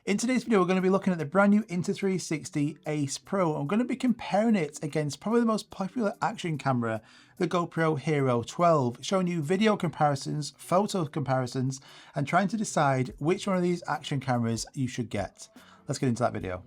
In today's video, we're going to be looking at the brand new Insta360 ACE Pro. I'm going to be comparing it against probably the most popular action camera, the GoPro Hero 12, showing you video comparisons, photo comparisons, and trying to decide which one of these action cameras you should get. Let's get into that video.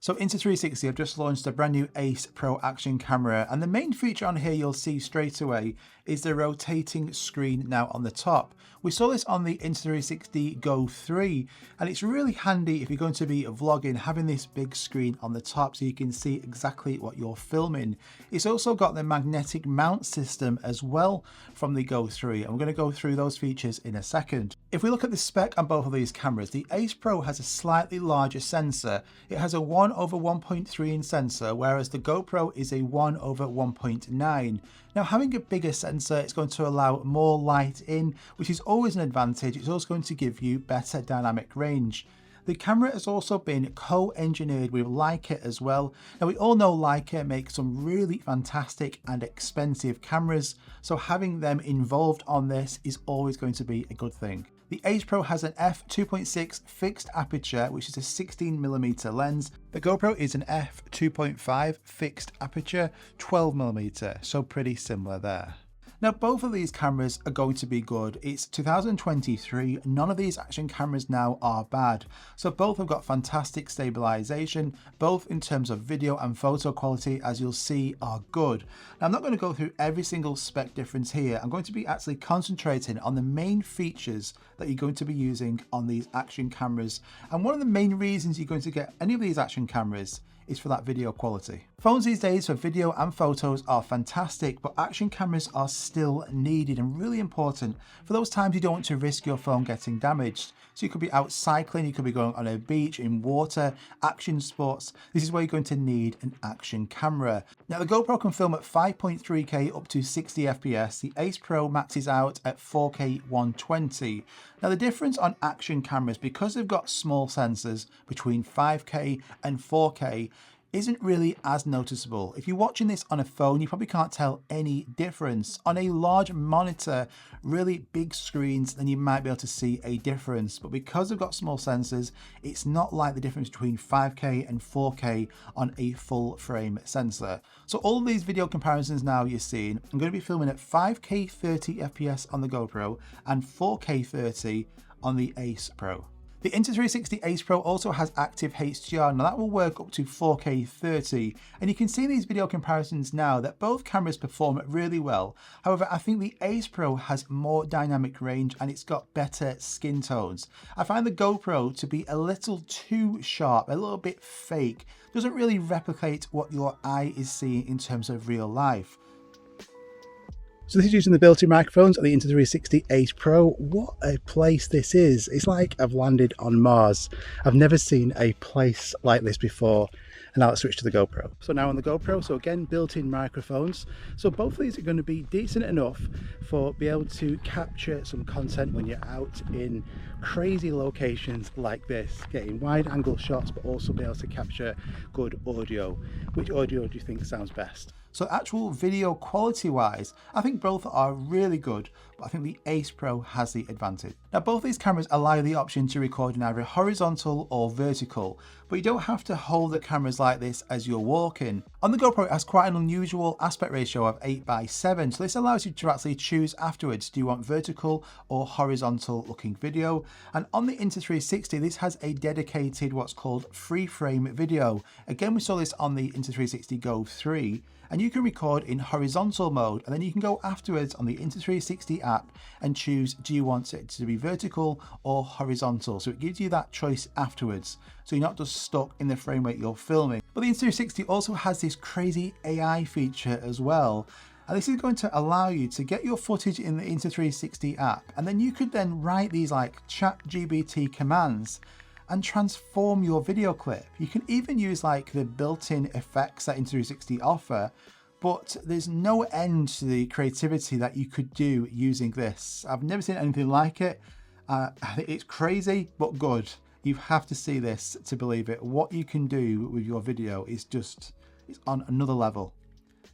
So Insta360 have just launched a brand new ACE Pro action camera, and the main feature on here you'll see straight away is the rotating screen now on the top. We saw this on the Insta360 Go 3, and it's really handy if you're going to be vlogging, having this big screen on the top so you can see exactly what you're filming. It's also got the magnetic mount system as well from the Go 3, and we're going to go through those features in a second. If we look at the spec on both of these cameras, the ACE Pro has a slightly larger sensor. It has a 1/1.3 inch sensor, whereas the GoPro is a 1/1.9. Now, having a bigger sensor, it's going to allow more light in, which is always an advantage. It's also going to give you better dynamic range. The camera has also been co-engineered with Leica as well. Now, we all know Leica makes some really fantastic and expensive cameras, so having them involved on this is always going to be a good thing. The ACE Pro has an f2.6 fixed aperture, which is a 16mm lens. The GoPro is an f2.5 fixed aperture, 12mm, so pretty similar there. Now, both of these cameras are going to be good. It's 2023, none of these action cameras now are bad. So both have got fantastic stabilization, both in terms of video and photo quality, as you'll see, are good. Now, I'm not going to go through every single spec difference here. I'm going to be actually concentrating on the main features that you're going to be using on these action cameras. And one of the main reasons you're going to get any of these action cameras is for that video quality. Phones these days for video and photos are fantastic, but action cameras are still needed and really important for those times you don't want to risk your phone getting damaged. So you could be out cycling, you could be going on a beach, in water, action sports. This is where you're going to need an action camera. Now, the GoPro can film at 5.3K up to 60 FPS. The ACE Pro maxes out at 4K 120. Now, the difference on action cameras, because they've got small sensors between 5K and 4K, isn't really as noticeable. If you're watching this on a phone, you probably can't tell any difference. On a large monitor, really big screens, then you might be able to see a difference. But because they've got small sensors, it's not like the difference between 5K and 4K on a full frame sensor. So all of these video comparisons now you're seeing, I'm going to be filming at 5K 30 FPS on the GoPro and 4K 30 on the ACE Pro. The Insta360 ACE Pro also has active HDR. Now that will work up to 4K 30, and you can see in these video comparisons now that both cameras perform really well. However, I think the ACE Pro has more dynamic range and it's got better skin tones. I find the GoPro to be a little too sharp, a little bit fake. Doesn't really replicate what your eye is seeing in terms of real life. So this is using the built-in microphones of the Insta360 ACE Pro. What a place this is. It's like I've landed on Mars. I've never seen a place like this before. And now let's switch to the GoPro. So now on the GoPro, so again, built-in microphones. So both of these are going to be decent enough for be able to capture some content when you're out in crazy locations like this, getting wide angle shots, but also be able to capture good audio. Which audio do you think sounds best? So actual video quality wise, I think both are really good, but I think the ACE Pro has the advantage. Now, both these cameras allow you the option to record in either horizontal or vertical, but you don't have to hold the cameras like this as you're walking. On the GoPro, it has quite an unusual aspect ratio of 8:7, so this allows you to actually choose afterwards, do you want vertical or horizontal looking video? And on the Insta360, this has a dedicated what's called free frame video. Again, we saw this on the Insta360 Go 3. And you can record in horizontal mode, and then you can go afterwards on the Insta360 app and choose, do you want it to be vertical or horizontal? So it gives you that choice afterwards, so you're not just stuck in the frame rate you're filming. But the Insta360 also has this crazy AI feature as well. And this is going to allow you to get your footage in the Insta360 app, and then you could then write these like ChatGPT commands and transform your video clip. You can even use like the built-in effects that Insta360 offer, but there's no end to the creativity that you could do using this. I've never seen anything like it. It's crazy, but good. You have to see this to believe it. What you can do with your video is just, it's on another level.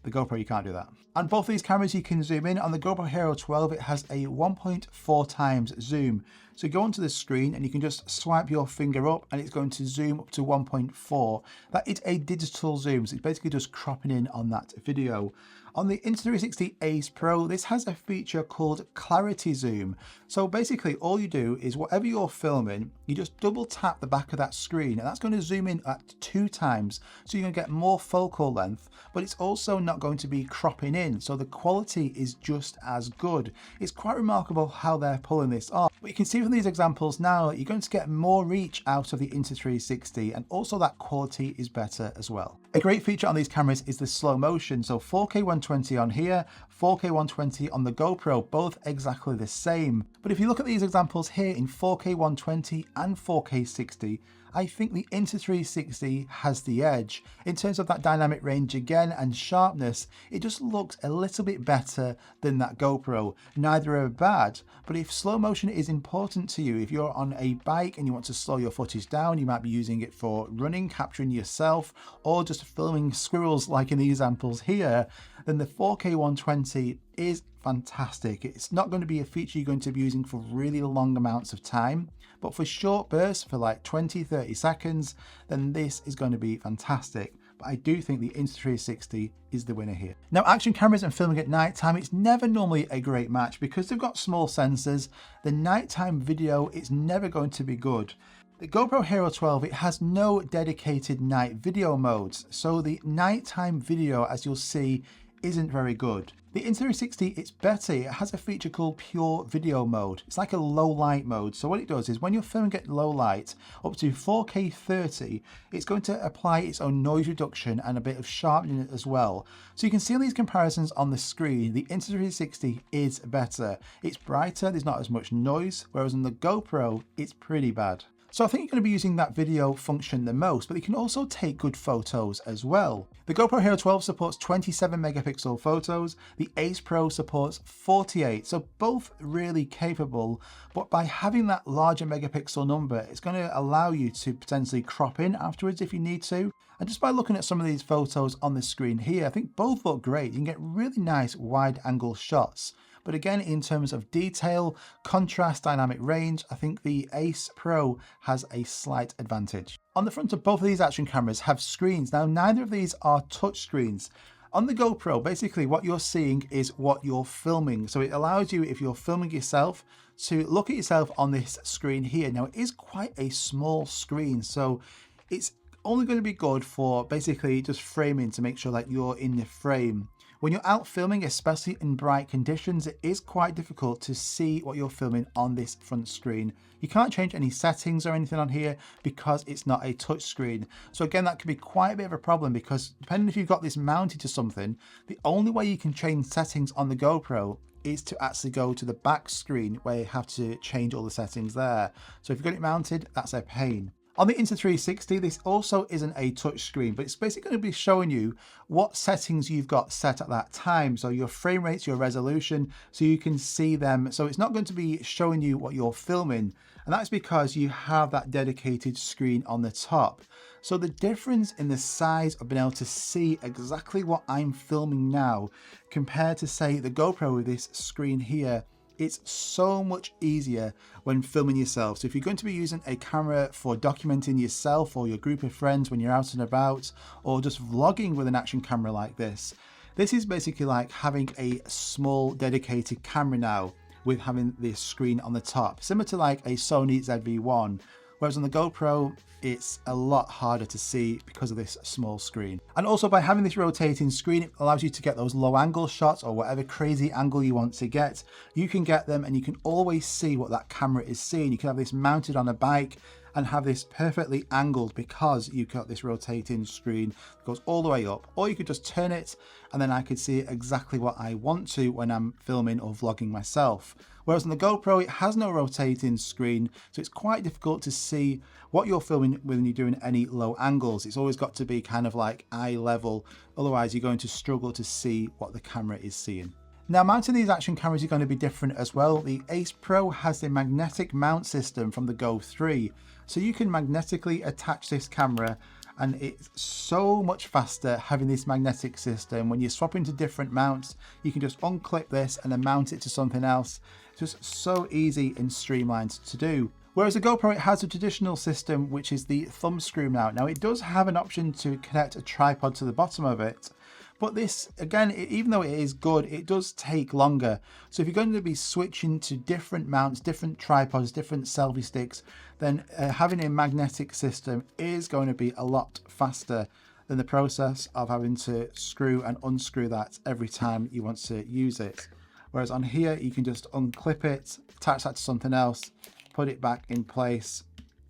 The GoPro, you can't do that. On both these cameras, you can zoom in. On the GoPro Hero 12, it has a 1.4 times zoom. So go onto the screen and you can just swipe your finger up and it's going to zoom up to 1.4. That is a digital zoom, so it's basically just cropping in on that video. On the Insta360 ACE Pro, this has a feature called clarity zoom. So basically all you do is whatever you're filming, you just double tap the back of that screen and that's going to zoom in at 2 times. So you're going to get more focal length, but it's also not going to be cropping in. So the quality is just as good. It's quite remarkable how they're pulling this off. But you can see from these examples now that you're going to get more reach out of the Insta360 and also that quality is better as well. A great feature on these cameras is the slow motion. So 4K 120 on here, 4K 120 on the GoPro, both exactly the same. But if you look at these examples here in 4K 120 and 4K 60, I think the Insta360 has the edge. In terms of that dynamic range again and sharpness, it just looks a little bit better than that GoPro. Neither are bad, but if slow motion is important to you, if you're on a bike and you want to slow your footage down, you might be using it for running, capturing yourself, or just filming squirrels like in the examples here, then the 4K 120 is fantastic. It's not going to be a feature you're going to be using for really long amounts of time, but for short bursts, for like 20-30 seconds, then this is going to be fantastic. But I do think the Insta360 is the winner here. Now, action cameras and filming at night time, it's never normally a great match because they've got small sensors. The nighttime video is never going to be good. The GoPro Hero 12, it has no dedicated night video modes, so the nighttime video, as you'll see, isn't very good. The Insta360, it's better. It has a feature called pure video mode. It's like a low light mode. So what it does is when you're filming at low light, up to 4K 30, it's going to apply its own noise reduction and a bit of sharpening as well. So you can see all these comparisons on the screen. The Insta360 is better. It's brighter, there's not as much noise, whereas on the GoPro, it's pretty bad. So I think you're going to be using that video function the most, but you can also take good photos as well. The GoPro Hero 12 supports 27 megapixel photos, the ACE Pro supports 48, so both really capable, but by having that larger megapixel number, it's going to allow you to potentially crop in afterwards if you need to. And just by looking at some of these photos on the screen here, I think both look great. You can get really nice wide angle shots. But again, in terms of detail, contrast, dynamic range, I think the ACE Pro has a slight advantage. On the front of both of these action cameras have screens. Now, neither of these are touch screens. On the GoPro, basically what you're seeing is what you're filming. So it allows you, if you're filming yourself, to look at yourself on this screen here. Now, it is quite a small screen, so it's only going to be good for basically just framing to make sure that you're in the frame. When you're out filming, especially in bright conditions, it is quite difficult to see what you're filming on this front screen. You can't change any settings or anything on here because it's not a touch screen. So again, that could be quite a bit of a problem because depending if you've got this mounted to something, the only way you can change settings on the GoPro is to actually go to the back screen where you have to change all the settings there. So if you've got it mounted, that's a pain. On the Insta360, this also isn't a touch screen, but it's basically going to be showing you what settings you've got set at that time. So your frame rates, your resolution, so you can see them. So it's not going to be showing you what you're filming. And that's because you have that dedicated screen on the top. So the difference in the size of being able to see exactly what I'm filming now compared to, say, the GoPro with this screen here, it's so much easier when filming yourself. So if you're going to be using a camera for documenting yourself or your group of friends when you're out and about, or just vlogging with an action camera like this, this is basically like having a small dedicated camera now with having this screen on the top, similar to like a Sony ZV-1. Whereas on the GoPro, it's a lot harder to see because of this small screen. And also by having this rotating screen, it allows you to get those low angle shots or whatever crazy angle you want to get. You can get them and you can always see what that camera is seeing. You can have this mounted on a bike and have this perfectly angled because you've got this rotating screen that goes all the way up. Or you could just turn it and then I could see exactly what I want to when I'm filming or vlogging myself. Whereas on the GoPro, it has no rotating screen, so it's quite difficult to see what you're filming when you're doing any low angles. It's always got to be kind of like eye level, otherwise you're going to struggle to see what the camera is seeing. Now, mounting these action cameras are going to be different as well. The ACE Pro has the magnetic mount system from the Go 3, so you can magnetically attach this camera, and it's so much faster having this magnetic system. When you're swapping to different mounts, you can just unclip this and then mount it to something else. Just so easy and streamlined to do. Whereas the GoPro, it has a traditional system, which is the thumb screw mount. Now it does have an option to connect a tripod to the bottom of it, but this, again, even though it is good, it does take longer. So if you're going to be switching to different mounts, different tripods, different selfie sticks, then having a magnetic system is going to be a lot faster than the process of having to screw and unscrew that every time you want to use it. Whereas on here, you can just unclip it, attach that to something else, put it back in place.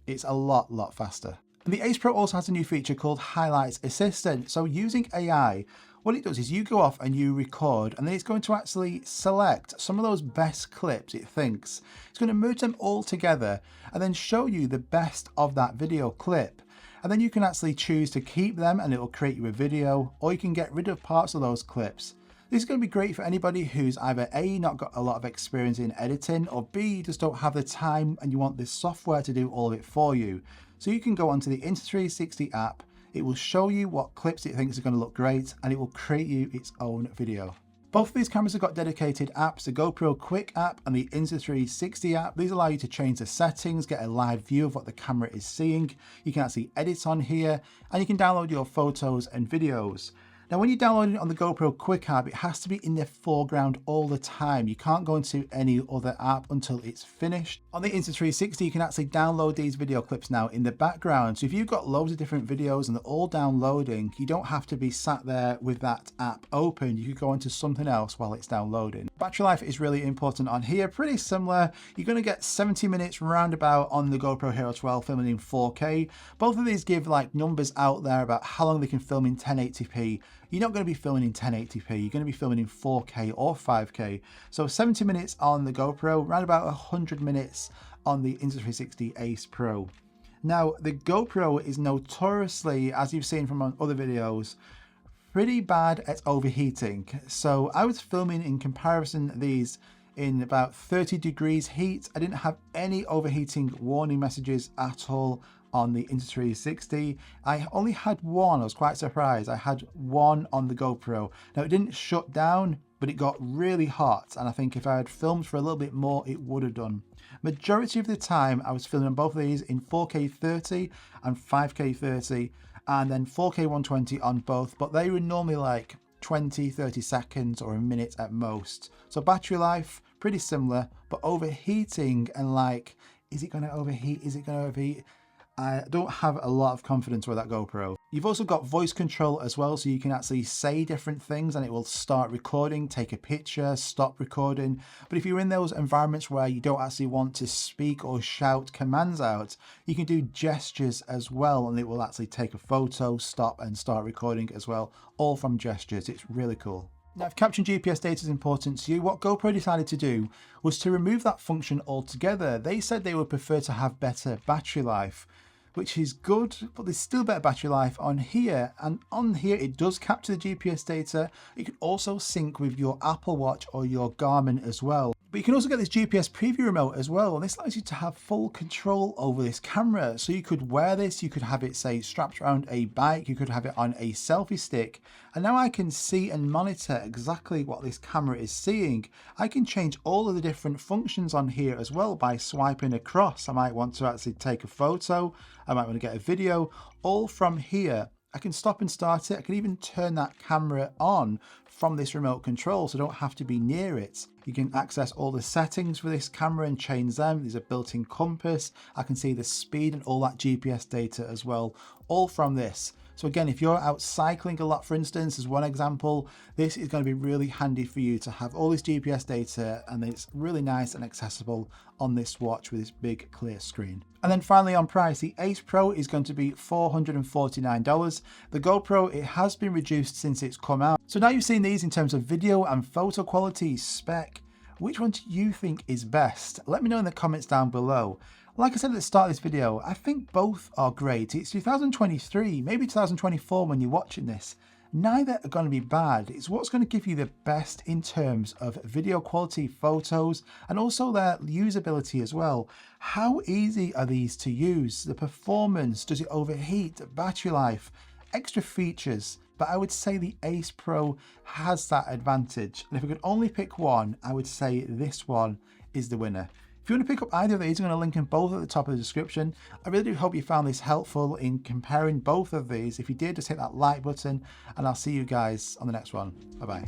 It's a lot faster. And the ACE Pro also has a new feature called Highlights Assistant. So using AI, what it does is you go off and you record, and then it's going to actually select some of those best clips it thinks. It's going to merge them all together and then show you the best of that video clip. And then you can actually choose to keep them and it will create you a video, or you can get rid of parts of those clips. This is going to be great for anybody who's either A, not got a lot of experience in editing, or B, just don't have the time and you want this software to do all of it for you. So you can go onto the Insta360 app, it will show you what clips it thinks are going to look great, and it will create you its own video. Both of these cameras have got dedicated apps, the GoPro Quick app and the Insta360 app. These allow you to change the settings, get a live view of what the camera is seeing. You can actually edit on here, and you can download your photos and videos. Now, when you download it on the GoPro Quick app, it has to be in the foreground all the time. You can't go into any other app until it's finished. On the Insta360, you can actually download these video clips now in the background. So if you've got loads of different videos and they're all downloading, you don't have to be sat there with that app open. You could go into something else while it's downloading. Battery life is really important on here, pretty similar. You're going to get 70 minutes roundabout on the GoPro Hero 12 filming in 4K. Both of these give like numbers out there about how long they can film in 1080p. You're not going to be filming in 1080p, you're going to be filming in 4K or 5K. So 70 minutes on the GoPro, around about 100 minutes on the Insta360 ACE Pro. Now, the GoPro is notoriously, as you've seen from other videos, pretty bad at overheating. So I was filming in comparison these in about 30 degrees heat. I didn't have any overheating warning messages at all on the Insta360. I only had one. I was quite surprised. I had one on the GoPro. Now it didn't shut down, but it got really hot, and I think if I had filmed for a little bit more, it would have done. Majority of the time I was filming both of these in 4K 30 and 5K 30, and then 4K 120 on both, but they were normally like 20-30 seconds or a minute at most. So battery life pretty similar, but overheating and like, is it going to overheat? Is it going to overheat? I don't have a lot of confidence with that GoPro. You've also got voice control as well, so you can actually say different things and it will start recording, take a picture, stop recording. But if you're in those environments where you don't actually want to speak or shout commands out, you can do gestures as well, and it will actually take a photo, stop and start recording as well, all from gestures. It's really cool. Now, if capturing GPS data is important to you, what GoPro decided to do was to remove that function altogether. They said they would prefer to have better battery life, which is good, but there's still better battery life on here. And on here, it does capture the GPS data. You can also sync with your Apple Watch or your Garmin as well. But you can also get this GPS preview remote as well, and this allows you to have full control over this camera. So you could wear this, you could have it, say, strapped around a bike, you could have it on a selfie stick, and now I can see and monitor exactly what this camera is seeing. I can change all of the different functions on here as well by swiping across. I might want to actually take a photo, I might want to get a video, all from here. I can stop and start it. I can even turn that camera on from this remote control, so I don't have to be near it. You can access all the settings for this camera and change them. There's a built-in compass. I can see the speed and all that GPS data as well, all from this. So again, if you're out cycling a lot, for instance, as one example, this is going to be really handy for you to have all this GPS data, and it's really nice and accessible on this watch with this big clear screen. And then finally on price, the ACE Pro is going to be $449. The GoPro, it has been reduced since it's come out. So now you've seen these in terms of video and photo quality, spec. Which one do you think is best? Let me know in the comments down below. Like I said at the start of this video, I think both are great. It's 2023, maybe 2024 when you're watching this. Neither are going to be bad. It's what's going to give you the best in terms of video quality, photos, and also their usability as well. How easy are these to use? The performance, does it overheat, battery life, extra features? But I would say the ACE Pro has that advantage. And if I could only pick one, I would say this one is the winner. If you want to pick up either of these, I'm going to link them both at the top of the description. I really do hope you found this helpful in comparing both of these. If you did, just hit that like button, and I'll see you guys on the next one. Bye bye.